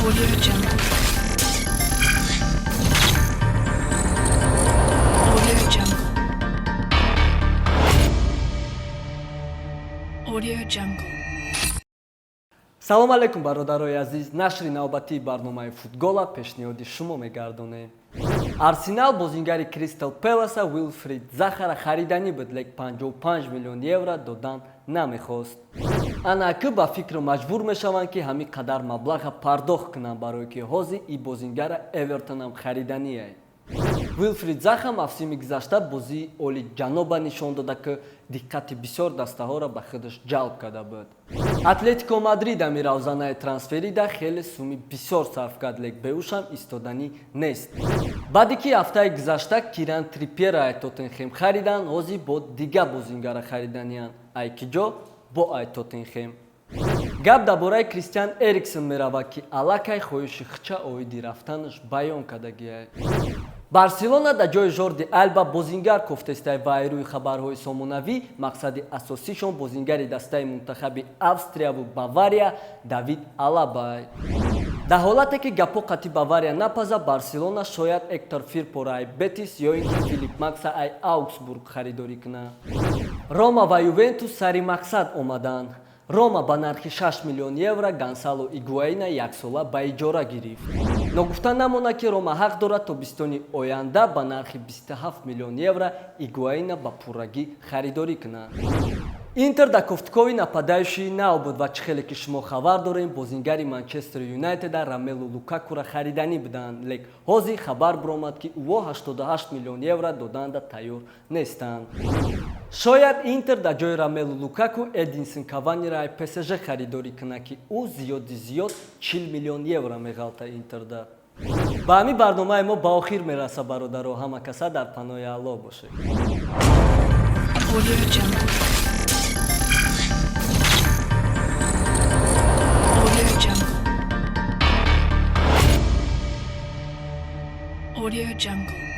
Audio Jungle. Audio Jungle. Audio Jungle. салом алейкум бародарои азиз, нашри навбатии барномаи футбола пешниҳоди шумо мегардонем. Арсенал бозингари Кристал Пэласа Уилфрид Захара хариданӣ буд, лек 55 миллион евро додан намехост. Анаки ба фикр маҷбур мешаванд ки ҳамин қадар маблаға пардохт кунанд, барое ки ҳозир и бозингара Эвертонам хариданияд. Уилфрид Заха мавсими гузашта бозии олиҷаноба нишон дода ки диққати бисёр дастаҳоро ба худаш ҷалб карда буд. Атлетико Мадрид ами равзанаи трансферида хеле суми бисёр сарф кард, лек беушам истоданӣ нест. баъде ки ҳафтаи гузашта Киран Триппиерро Тоттенхем харидан, ҳозир бо дигар бозингара хариданиянд. ай ки ҷо бо ай Тоттенхем. гап дар бораи Кристиан Эриксон меравад ки аллакай хоҳиши хича оиди рафтанаш баён кардагиад. Барселона дар ҷои Жорди Альба бозингар кофтестаи вай рӯи хабарҳои сомонавӣ мақсади асосишон бозингари дастаи мунтахаби Австрияву Бавария Давид Алаба. дар ҳолате ки гапҳо қатъи Бавария напаза, Барселона шояд Эктор Фирпора ай Бетис ё ин ки Филип Макса ай Ауксбург харидорӣ кунад. Рома ва Ювентус сари мақсад омаданд. Рома ба нархи 6 миллион евро Гонсало Игуаина яксола ба иҷора гирифт. Ногуфта намонад ки Рома ҳақ дорад тобистони оянда ба нархи 27 миллион евро Игуаина ба пуррагӣ харидорӣ кунад. Интер дар кофткови нападающии нав буд ва чӣ хеле ки шумо хабар дорем, бозингари Манчестер Юнайтеда Ромелу Лукакуро хариданӣ буданд, лек ҳозир хабар биромад ки ӯҳо 88 миллион евро доданда тайёр нестанд. шояд Интер дар ҷои Ромелу Лукаку Эдинсон Каваниро ай ПСЖ харидорӣ кунад ки ӯ зиёди зиёд 40 миллион евро меғалта Интерда. ба ҳамин барномаи мо ба охир мераса бародаро, ҳама каса дар паноҳи Аллоҳ бошед. Audio Jungle. Audio Jungle. Audio Jungle.